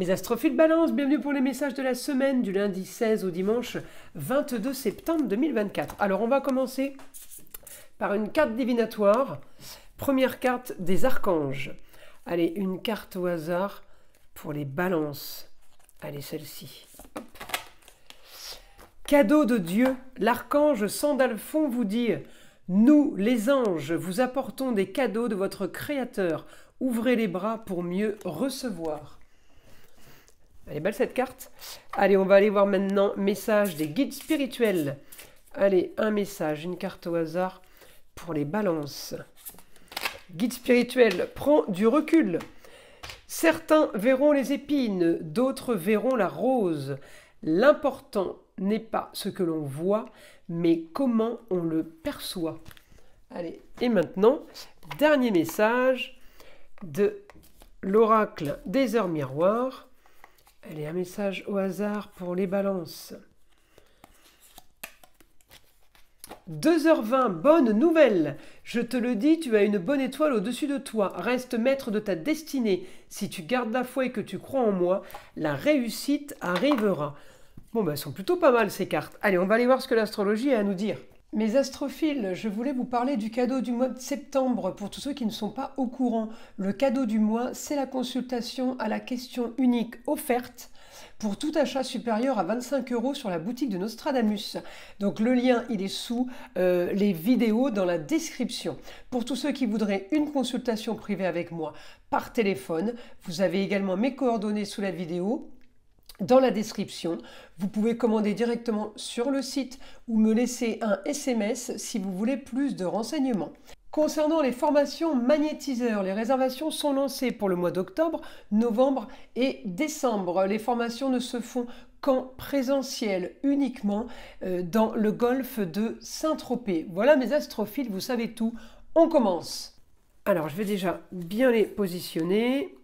Mes astrophiles balance, bienvenue pour les messages de la semaine du lundi 16 au dimanche 22 septembre 2024. Alors on va commencer par une carte divinatoire. Première carte des archanges. Allez, une carte au hasard pour les balances. Allez, celle-ci. Cadeau de Dieu, l'archange Sandalphon vous dit « Nous, les anges, vous apportons des cadeaux de votre Créateur. Ouvrez les bras pour mieux recevoir. » Elle est belle cette carte. Allez, on va aller voir maintenant message des guides spirituels. Allez, un message, une carte au hasard pour les balances. Guide spirituel, prends du recul. Certains verront les épines, d'autres verront la rose. L'important n'est pas ce que l'on voit, mais comment on le perçoit. Allez, et maintenant, dernier message de l'oracle des heures miroirs. Allez, un message au hasard pour les balances. 2h20, bonne nouvelle. Je te le dis, tu as une bonne étoile au-dessus de toi. Reste maître de ta destinée. Si tu gardes la foi et que tu crois en moi, la réussite arrivera. Bon, ben, elles sont plutôt pas mal ces cartes. Allez, on va aller voir ce que l'astrologie a à nous dire. Mes astrophiles, je voulais vous parler du cadeau du mois de septembre pour tous ceux qui ne sont pas au courant. Le cadeau du mois, c'est la consultation à la question unique offerte pour tout achat supérieur à 25 € sur la boutique de Nostradamus. Donc le lien, il est sous les vidéos dans la description. Pour tous ceux qui voudraient une consultation privée avec moi par téléphone, vous avez également mes coordonnées sous la vidéo. Dans la description, vous pouvez commander directement sur le site ou me laisser un SMS si vous voulez plus de renseignements. Concernant les formations magnétiseurs, les réservations sont lancées pour le mois d'octobre, novembre et décembre. Les formations ne se font qu'en présentiel uniquement dans le golfe de Saint-Tropez. Voilà mes astrophiles, vous savez tout, on commence. Alors je vais déjà bien les positionner.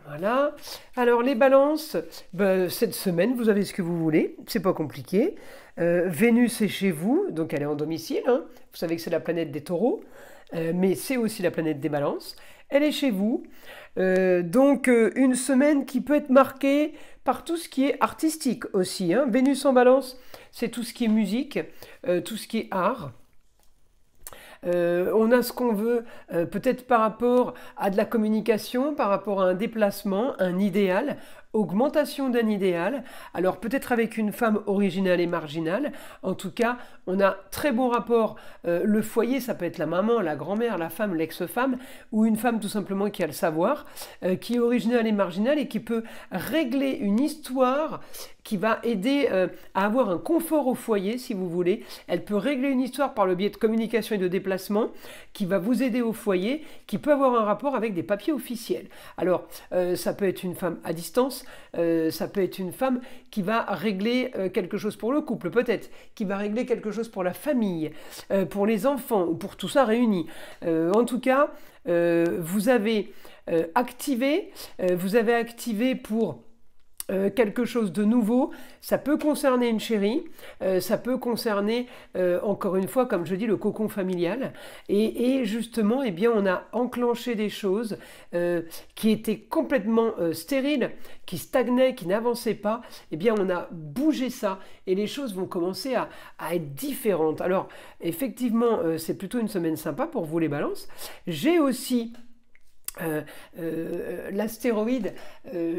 Voilà. Alors les balances, cette semaine, vous avez ce que vous voulez, c'est pas compliqué. Vénus est chez vous, donc elle est en domicile. Hein. Vous savez que c'est la planète des taureaux, mais c'est aussi la planète des balances. Elle est chez vous. Donc une semaine qui peut être marquée par tout ce qui est artistique aussi. Hein. Vénus en balance, c'est tout ce qui est musique, tout ce qui est art. On a ce qu'on veut, peut-être par rapport à de la communication, par rapport à un déplacement, un idéal, augmentation d'un idéal, alors peut-être avec une femme originale et marginale. En tout cas, on a très bon rapport. Le foyer, ça peut être la maman, la grand-mère, la femme, l'ex-femme, ou une femme tout simplement qui a le savoir, qui est originale et marginale et qui peut régler une histoire qui va aider à avoir un confort au foyer, si vous voulez. Elle peut régler une histoire par le biais de communication et de déplacement, qui va vous aider au foyer, qui peut avoir un rapport avec des papiers officiels. Alors, ça peut être une femme à distance, ça peut être une femme qui va régler quelque chose pour le couple, peut-être, qui va régler quelque chose pour la famille, pour les enfants, ou pour tout ça réuni. En tout cas, vous avez activé pour quelque chose de nouveau. Ça peut concerner une chérie, ça peut concerner, encore une fois, comme je dis, le cocon familial. Et justement, eh bien, on a enclenché des choses qui étaient complètement stériles, qui stagnaient, qui n'avançaient pas. Eh bien, on a bougé ça et les choses vont commencer à être différentes. Alors, effectivement, c'est plutôt une semaine sympa pour vous les balances. J'ai aussi l'astéroïde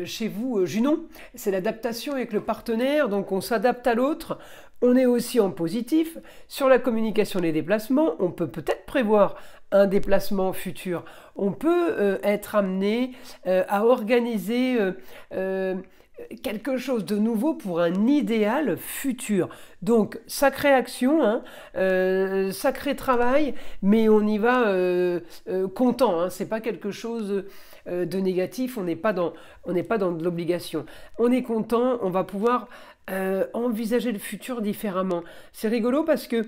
chez vous, Junon, c'est l'adaptation avec le partenaire, donc on s'adapte à l'autre. On est aussi en positif. Sur la communication et les déplacements, on peut peut-être prévoir un déplacement futur. On peut être amené à organiser quelque chose de nouveau pour un idéal futur. Donc, sacrée action, hein, sacré travail, mais on y va content. Hein, c'est pas quelque chose de négatif, on n'est pas dans de l'obligation. On est content, on va pouvoir envisager le futur différemment. C'est rigolo parce que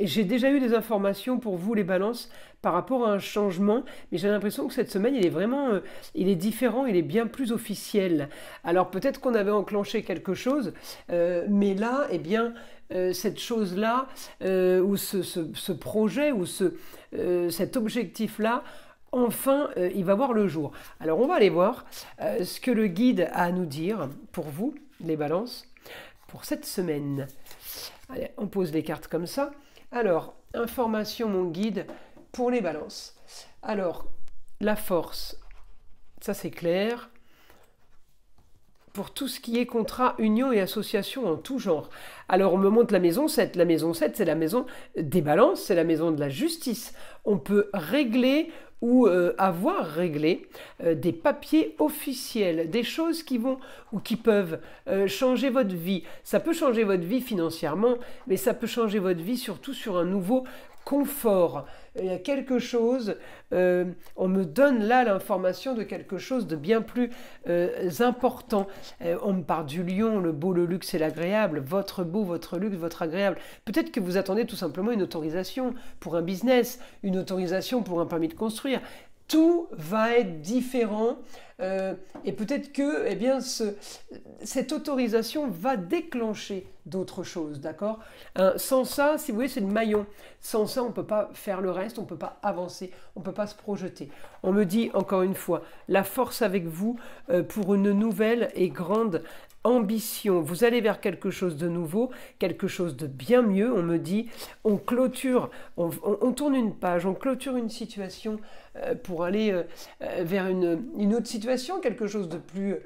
j'ai déjà eu des informations pour vous les balances par rapport à un changement, mais j'ai l'impression que cette semaine il est vraiment il est différent, il est bien plus officiel. Alors peut-être qu'on avait enclenché quelque chose, mais là eh bien cette chose-là ou ce projet ou cet objectif-là enfin, il va voir le jour. Alors, on va aller voir ce que le guide a à nous dire pour vous, les balances, pour cette semaine. Allez, on pose les cartes comme ça. Alors, information, mon guide, pour les balances. Alors, la force, ça c'est clair. Pour tout ce qui est contrat, union et association en tout genre. Alors on me montre la maison 7. La maison 7, c'est la maison des balances, c'est la maison de la justice. On peut régler ou avoir réglé des papiers officiels, des choses qui vont ou qui peuvent changer votre vie. Ça peut changer votre vie financièrement, mais ça peut changer votre vie surtout sur un nouveau confort. Il y a quelque chose, on me donne là l'information de quelque chose de bien plus important. On me parle du lion, le beau, le luxe et l'agréable, votre beau, votre luxe, votre agréable. Peut-être que vous attendez tout simplement une autorisation pour un business, une autorisation pour un permis de construire. Tout va être différent et peut-être que eh bien, cette autorisation va déclencher d'autres choses, d'accord? Sans ça, si vous voulez, c'est le maillon. Sans ça, on ne peut pas faire le reste, on ne peut pas avancer, on ne peut pas se projeter. On me dit, encore une fois, la force avec vous pour une nouvelle et grande ambition. Vous allez vers quelque chose de nouveau, quelque chose de bien mieux. On me dit, on clôture, on tourne une page, on clôture une situation pour aller vers une autre situation, quelque chose de plus,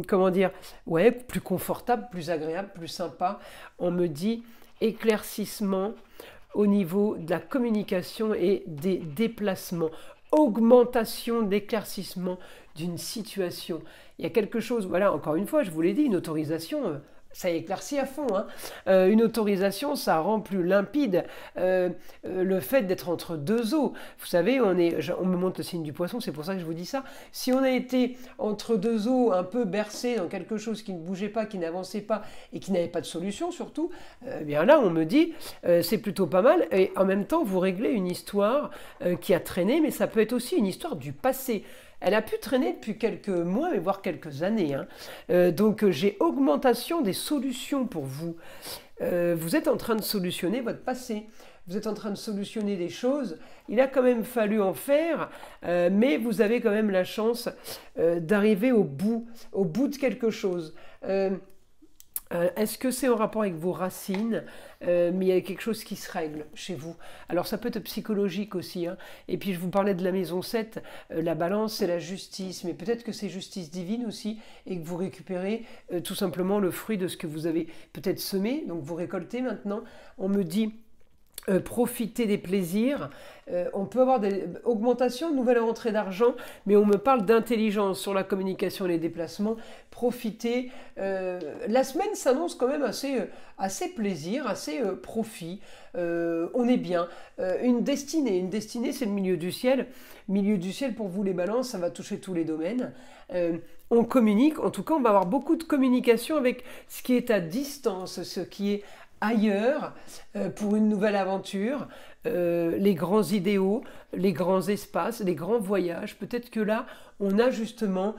comment dire, ouais, plus confortable, plus agréable, plus sympa. On me dit éclaircissement au niveau de la communication et des déplacements, augmentation d'éclaircissement d'une situation. Il y a quelque chose, voilà, encore une fois, je vous l'ai dit, une autorisation, ça éclaircit à fond. Une autorisation, ça rend plus limpide le fait d'être entre deux eaux. Vous savez, on me montre le signe du poisson, c'est pour ça que je vous dis ça. Si on a été entre deux eaux, un peu bercé dans quelque chose qui ne bougeait pas, qui n'avançait pas et qui n'avait pas de solution surtout, bien là, on me dit, c'est plutôt pas mal. Et en même temps, vous réglez une histoire qui a traîné, mais ça peut être aussi une histoire du passé. Elle a pu traîner depuis quelques mois, voire quelques années. Donc j'ai augmentation des solutions pour vous. Vous êtes en train de solutionner votre passé. Vous êtes en train de solutionner des choses. Il a quand même fallu en faire, mais vous avez quand même la chance d'arriver au bout de quelque chose. Est-ce que c'est en rapport avec vos racines mais il y a quelque chose qui se règle chez vous. Alors ça peut être psychologique aussi. Et puis je vous parlais de la maison 7, la balance c'est la justice, mais peut-être que c'est justice divine aussi et que vous récupérez tout simplement le fruit de ce que vous avez peut-être semé, donc vous récoltez maintenant. On me dit profiter des plaisirs, on peut avoir des augmentations, nouvelle rentrée d'argent, mais on me parle d'intelligence sur la communication et les déplacements. Profiter, la semaine s'annonce quand même assez plaisir, assez profit, on est bien. Une destinée c'est le milieu du ciel. Milieu du ciel pour vous les balances, ça va toucher tous les domaines. On communique, en tout cas on va avoir beaucoup de communication avec ce qui est à distance, ce qui est ailleurs pour une nouvelle aventure, les grands idéaux, les grands espaces, les grands voyages. Peut-être que là, on a justement,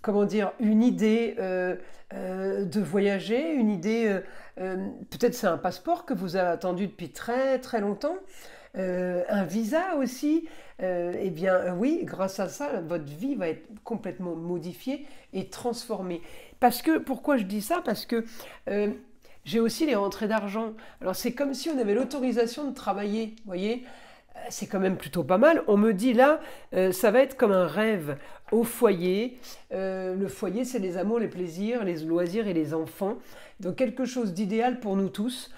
comment dire, une idée de voyager, une idée, peut-être c'est un passeport que vous avez attendu depuis très très longtemps, un visa aussi. Eh bien oui, grâce à ça, votre vie va être complètement modifiée et transformée. Parce que, pourquoi je dis ça? Parce que j'ai aussi les rentrées d'argent. Alors c'est comme si on avait l'autorisation de travailler, vous voyez, c'est quand même plutôt pas mal. On me dit là, ça va être comme un rêve au foyer. Le foyer, c'est les amours, les plaisirs, les loisirs et les enfants. Donc quelque chose d'idéal pour nous tous.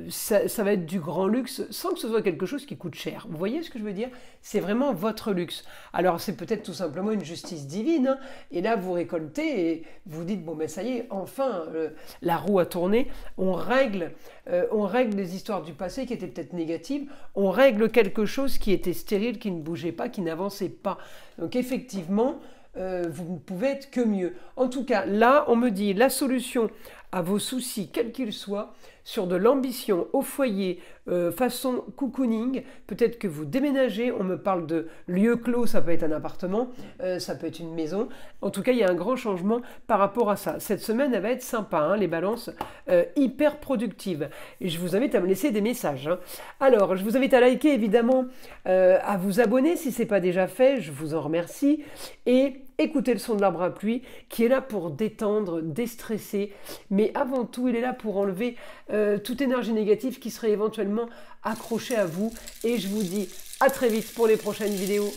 Ça va être du grand luxe sans que ce soit quelque chose qui coûte cher. Vous voyez ce que je veux dire? C'est vraiment votre luxe. Alors c'est peut-être tout simplement une justice divine. Et là vous récoltez et vous dites bon ben ça y est, enfin la roue a tourné. On règle les histoires du passé qui étaient peut-être négatives. On règle quelque chose qui était stérile, qui ne bougeait pas, qui n'avançait pas. Donc effectivement, vous ne pouvez être que mieux. En tout cas, là, on me dit la solution à vos soucis, quels qu'ils soient, sur de l'ambition au foyer, façon cocooning. Peut-être que vous déménagez, on me parle de lieu clos, ça peut être un appartement, ça peut être une maison. En tout cas, il y a un grand changement par rapport à ça. Cette semaine, elle va être sympa, hein, les balances, hyper productives. Et je vous invite à me laisser des messages. Hein. Alors, je vous invite à liker, évidemment, à vous abonner si ce n'est pas déjà fait, je vous en remercie. Et écoutez le son de l'arbre à pluie qui est là pour détendre, déstresser, mais avant tout, il est là pour enlever toute énergie négative qui serait éventuellement accrochée à vous. Et je vous dis à très vite pour les prochaines vidéos.